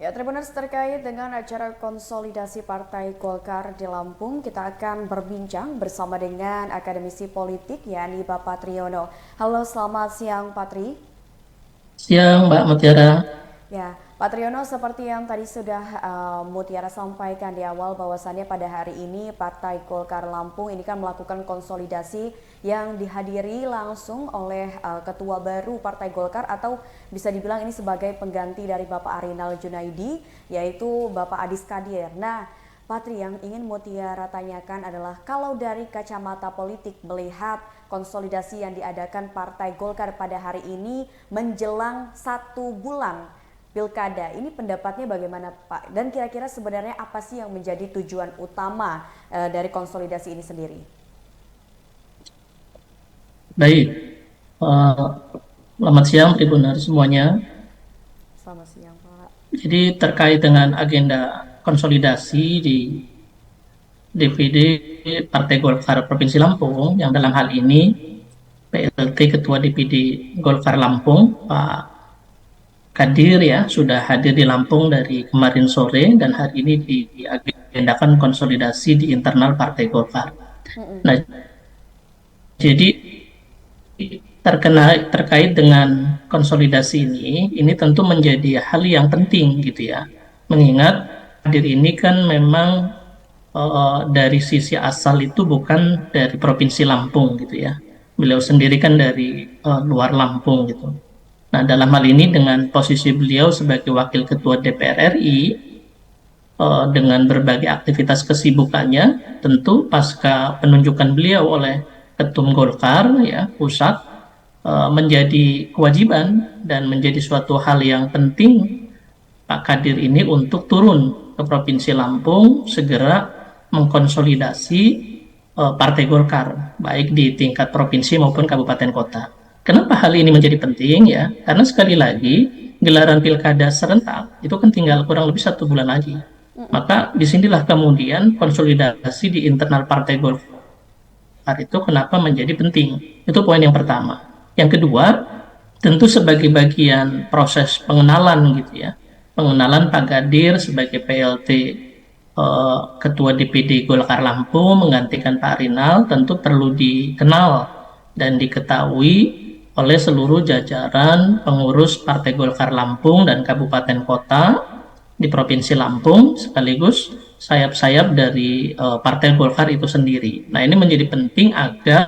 Ya, Tribuners, terkait dengan acara konsolidasi Partai Golkar di Lampung, kita akan berbincang bersama dengan akademisi politik, yakni Bapak Triyono. Halo, selamat siang, Pak Tri. Siang, Mbak Mutiara. Ya, Pak Triyono, seperti yang tadi sudah Mutiara sampaikan di awal, bahwasannya pada hari ini Partai Golkar Lampung ini kan melakukan konsolidasi yang dihadiri langsung oleh ketua baru Partai Golkar, atau bisa dibilang ini sebagai pengganti dari Bapak Arinal Junaidi, yaitu Bapak Adis Kadir. Nah, Pak Tri, yang ingin Mutiara tanyakan adalah kalau dari kacamata politik melihat konsolidasi yang diadakan Partai Golkar pada hari ini menjelang 1 bulan Pilkada, ini pendapatnya bagaimana Pak? Dan kira-kira sebenarnya apa sih yang menjadi tujuan utama dari konsolidasi ini sendiri? Baik, eh, selamat siang Tribuners semuanya. Selamat siang Pak. Jadi terkait dengan agenda konsolidasi di DPD Partai Golkar Provinsi Lampung, yang dalam hal ini PLT Ketua DPD Golkar Lampung, Pak Kadir ya, sudah hadir di Lampung dari kemarin sore dan hari ini diagendakan konsolidasi di internal Partai Golkar. Nah, jadi terkait dengan konsolidasi ini tentu menjadi hal yang penting gitu ya. Mengingat hadir ini kan memang dari sisi asal itu bukan dari Provinsi Lampung gitu ya. Beliau sendiri kan dari luar Lampung gitu. Nah, dalam hal ini dengan posisi beliau sebagai Wakil Ketua DPR RI, dengan berbagai aktivitas kesibukannya, tentu pasca penunjukan beliau oleh Ketum Golkar ya pusat, menjadi kewajiban dan menjadi suatu hal yang penting Pak Kadir ini untuk turun ke Provinsi Lampung segera mengkonsolidasi Partai Golkar baik di tingkat provinsi maupun kabupaten kota. Kenapa hal ini menjadi penting ya? Karena sekali lagi gelaran pilkada serentak itu kan tinggal kurang lebih 1 bulan lagi. Maka disinilah kemudian konsolidasi di internal Partai Golkar itu kenapa menjadi penting. Itu poin yang pertama. Yang kedua, tentu sebagai bagian proses pengenalan gitu ya. Pengenalan Pak Gadir sebagai PLT Ketua DPD Golkar Lampung menggantikan Pak Rinal tentu perlu dikenal dan diketahui oleh seluruh jajaran pengurus Partai Golkar Lampung dan kabupaten kota di Provinsi Lampung, sekaligus sayap-sayap dari Partai Golkar itu sendiri. Nah, ini menjadi penting agar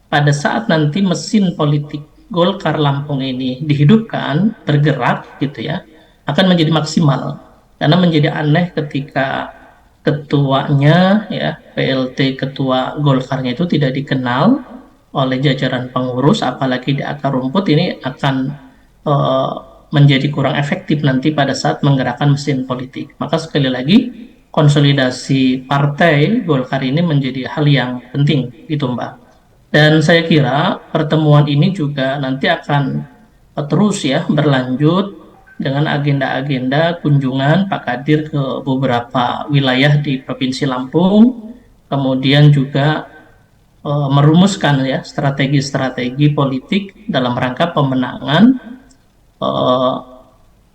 pada saat nanti mesin politik Golkar Lampung ini dihidupkan, bergerak gitu ya, akan menjadi maksimal. Karena menjadi aneh ketika ketuanya ya, PLT ketua Golkarnya itu tidak dikenal oleh jajaran pengurus, apalagi di akar rumput, ini akan uh, menjadi kurang efektif nanti pada saat menggerakkan mesin politik. Maka sekali lagi konsolidasi partai Golkar ini menjadi hal yang penting gitu Mbak. Dan saya kira pertemuan ini juga nanti akan terus ya berlanjut dengan agenda-agenda kunjungan Pak Kadir ke beberapa wilayah di Provinsi Lampung, kemudian juga merumuskan ya strategi-strategi politik dalam rangka pemenangan eh,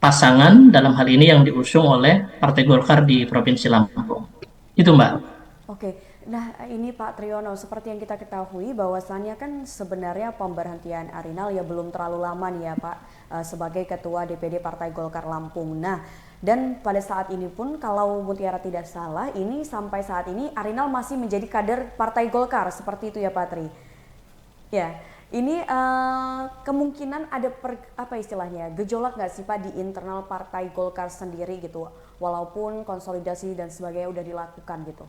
pasangan dalam hal ini yang diusung oleh Partai Golkar di Provinsi Lampung. Itu Mbak. Oke, nah ini Pak Triyono, seperti yang kita ketahui bahwasannya kan sebenarnya pemberhentian Arinal ya belum terlalu lama nih ya Pak, sebagai Ketua DPD Partai Golkar Lampung. Nah, dan pada saat ini pun kalau Mutiara tidak salah, ini sampai saat ini Arinal masih menjadi kader Partai Golkar, seperti itu ya Pak Tri. Ya, ini kemungkinan ada apa istilahnya gejolak nggak sih Pak di internal Partai Golkar sendiri gitu, walaupun konsolidasi dan sebagainya udah dilakukan gitu.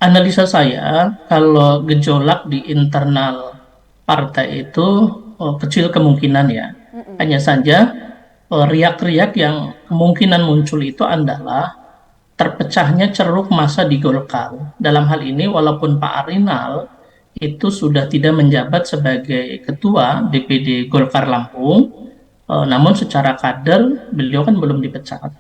Analisa saya, kalau gejolak di internal partai itu kecil kemungkinan ya. Hanya saja riak-riak yang kemungkinan muncul itu adalah terpecahnya ceruk massa di Golkar. Dalam hal ini, walaupun Pak Arinal itu sudah tidak menjabat sebagai ketua DPD Golkar Lampung, namun secara kader beliau kan belum dipecat.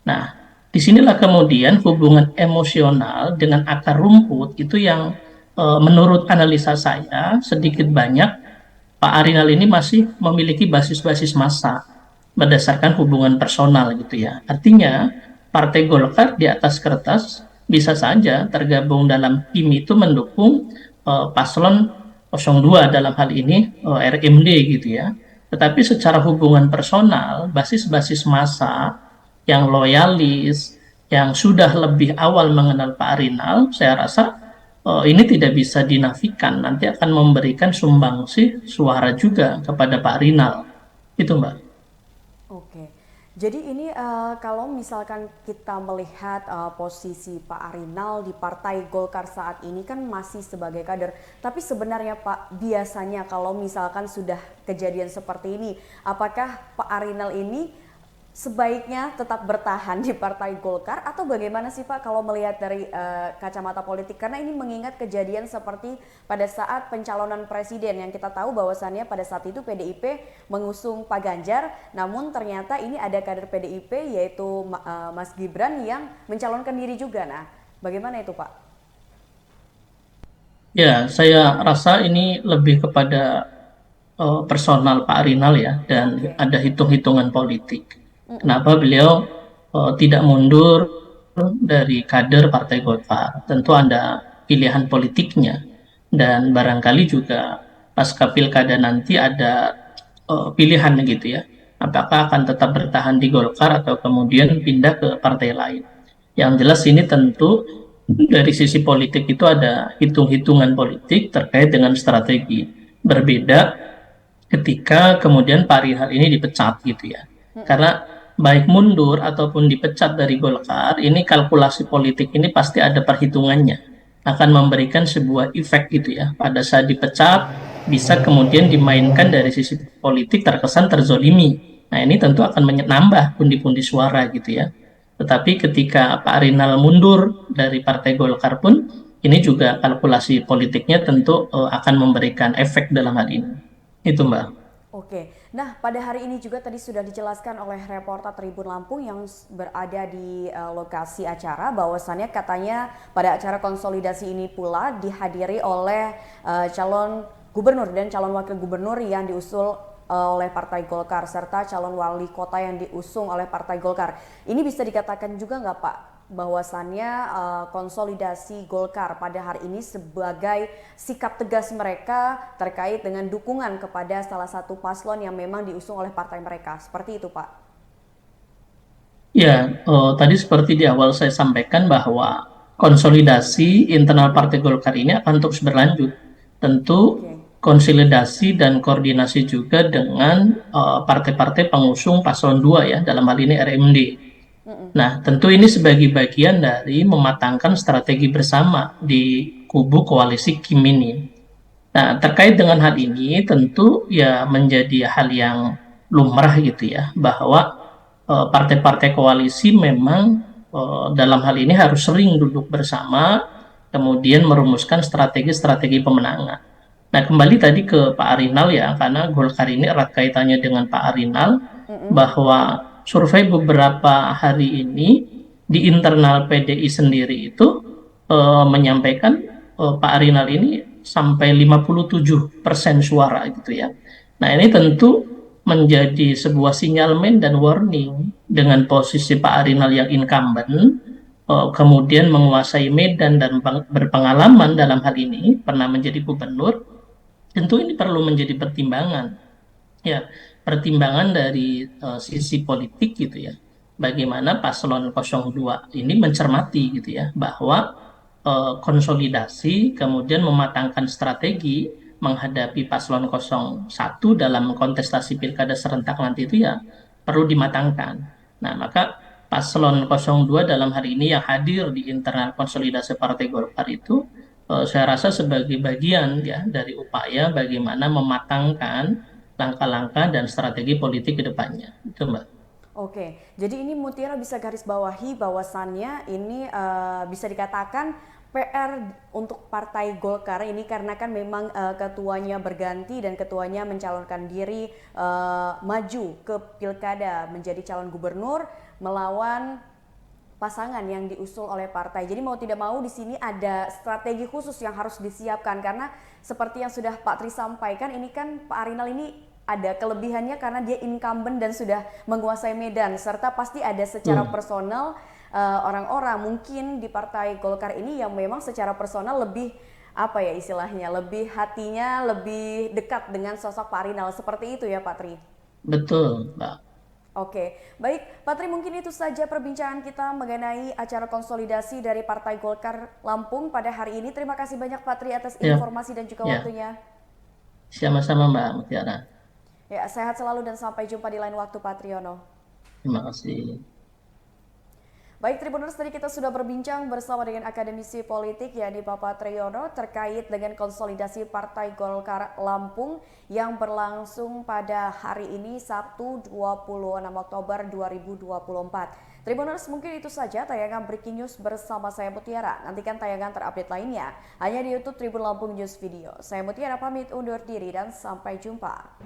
Nah, disinilah kemudian hubungan emosional dengan akar rumput itu yang menurut analisa saya sedikit banyak Pak Arinal ini masih memiliki basis-basis massa berdasarkan hubungan personal gitu ya. Artinya Partai Golkar di atas kertas bisa saja tergabung dalam tim itu mendukung paslon 02 dalam hal ini RMD gitu ya. Tetapi secara hubungan personal, basis-basis massa yang loyalis, yang sudah lebih awal mengenal Pak Arinal, saya rasa ini tidak bisa dinafikan, nanti akan memberikan sumbangsi suara juga kepada Pak Rinal. Itu Mbak. Oke, jadi ini kalau misalkan kita melihat posisi Pak Arinal di Partai Golkar saat ini kan masih sebagai kader. Tapi sebenarnya Pak, biasanya kalau misalkan sudah kejadian seperti ini, apakah Pak Arinal ini sebaiknya tetap bertahan di Partai Golkar atau bagaimana sih Pak kalau melihat dari kacamata politik? Karena ini mengingat kejadian seperti pada saat pencalonan presiden yang kita tahu bahwasannya pada saat itu PDIP mengusung Pak Ganjar, namun ternyata ini ada kader PDIP yaitu Mas Gibran yang mencalonkan diri juga. Nah, bagaimana itu Pak? Ya, saya rasa ini lebih kepada personal Pak Rinal ya, dan Oke. ada hitung-hitungan politik. Kenapa beliau tidak mundur dari kader Partai Golkar? Tentu ada pilihan politiknya, dan barangkali juga pasca pilkada nanti ada pilihan gitu ya. Apakah akan tetap bertahan di Golkar atau kemudian pindah ke partai lain? Yang jelas ini tentu dari sisi politik itu ada hitung-hitungan politik terkait dengan strategi. Berbeda ketika kemudian Pak Rinal ini dipecat gitu ya. Karena baik mundur ataupun dipecat dari Golkar, ini kalkulasi politik ini pasti ada perhitungannya. Akan memberikan sebuah efek gitu ya. Pada saat dipecat, bisa kemudian dimainkan dari sisi politik terkesan terzolimi. Nah ini tentu akan menambah pundi-pundi suara gitu ya. Tetapi ketika Pak Rinal mundur dari Partai Golkar pun, ini juga kalkulasi politiknya tentu akan memberikan efek dalam hal ini. Itu Mbak. Oke, nah pada hari ini juga tadi sudah dijelaskan oleh reporter Tribun Lampung yang berada di lokasi acara bahwasannya katanya pada acara konsolidasi ini pula dihadiri oleh calon gubernur dan calon wakil gubernur yang diusul oleh Partai Golkar serta calon wali kota yang diusung oleh Partai Golkar. Ini bisa dikatakan juga nggak Pak bahwasannya konsolidasi Golkar pada hari ini sebagai sikap tegas mereka terkait dengan dukungan kepada salah satu paslon yang memang diusung oleh partai mereka. Seperti itu, Pak. Ya, tadi seperti di awal saya sampaikan bahwa konsolidasi internal Partai Golkar ini akan terus berlanjut. Tentu Oke. konsolidasi dan koordinasi juga dengan partai-partai pengusung paslon 2 ya, dalam hal ini RMD. Nah, tentu ini sebagai bagian dari mematangkan strategi bersama di kubu koalisi Kim ini. Nah, terkait dengan hal ini tentu ya menjadi hal yang lumrah gitu ya, bahwa partai-partai koalisi memang dalam hal ini harus sering duduk bersama, kemudian merumuskan strategi-strategi pemenangan. Nah, kembali tadi ke Pak Arinal ya, karena Golkar ini erat kaitannya dengan Pak Arinal, bahwa survei beberapa hari ini di internal PDI sendiri itu menyampaikan Pak Arinal ini sampai 57% suara gitu ya. Nah, ini tentu menjadi sebuah sinyalmen dan warning dengan posisi Pak Arinal yang incumbent, kemudian menguasai Medan dan berpengalaman dalam hal ini, pernah menjadi gubernur, tentu ini perlu menjadi pertimbangan. Ya, pertimbangan dari sisi politik gitu ya. Bagaimana paslon 02 ini mencermati gitu ya, bahwa konsolidasi, kemudian mematangkan strategi menghadapi paslon 01 dalam kontestasi pilkada serentak nanti itu ya perlu dimatangkan. Nah, maka paslon 02 dalam hari ini yang hadir di internal konsolidasi Partai Golkar itu saya rasa sebagai bagian ya dari upaya bagaimana mematangkan langkah-langkah dan strategi politik ke depannya. Itu Mbak. Oke, jadi ini Mutiara bisa garis bawahi bahwasannya ini bisa dikatakan PR untuk Partai Golkar ini karena kan memang ketuanya berganti dan ketuanya mencalonkan diri maju ke pilkada menjadi calon gubernur melawan pasangan yang diusul oleh partai. Jadi mau tidak mau di sini ada strategi khusus yang harus disiapkan karena seperti yang sudah Pak Tri sampaikan, ini kan Pak Arinal ini ada kelebihannya karena dia incumbent dan sudah menguasai Medan, serta pasti ada secara personal orang-orang mungkin di Partai Golkar ini yang memang secara personal lebih apa ya istilahnya, lebih hatinya lebih dekat dengan sosok Pak Arinal, seperti itu ya Pak Tri. Betul, Mbak. Oke, baik Pak Tri, mungkin itu saja perbincangan kita mengenai acara konsolidasi dari Partai Golkar Lampung pada hari ini. Terima kasih banyak Pak Tri atas Ya, informasi dan juga ya. waktunya. Sama-sama Mbak Mutiara. Ya, sehat selalu dan sampai jumpa di lain waktu Pak Triono. Terima kasih. Baik Tribuners, tadi kita sudah berbincang bersama dengan akademisi politik yakni Bapak Triyono terkait dengan konsolidasi Partai Golkar Lampung yang berlangsung pada hari ini Sabtu 26 Oktober 2024. Tribuners, mungkin itu saja tayangan Breaking News bersama saya Mutiara. Nantikan tayangan terupdate lainnya hanya di YouTube Tribun Lampung News Video. Saya Mutiara pamit undur diri dan sampai jumpa.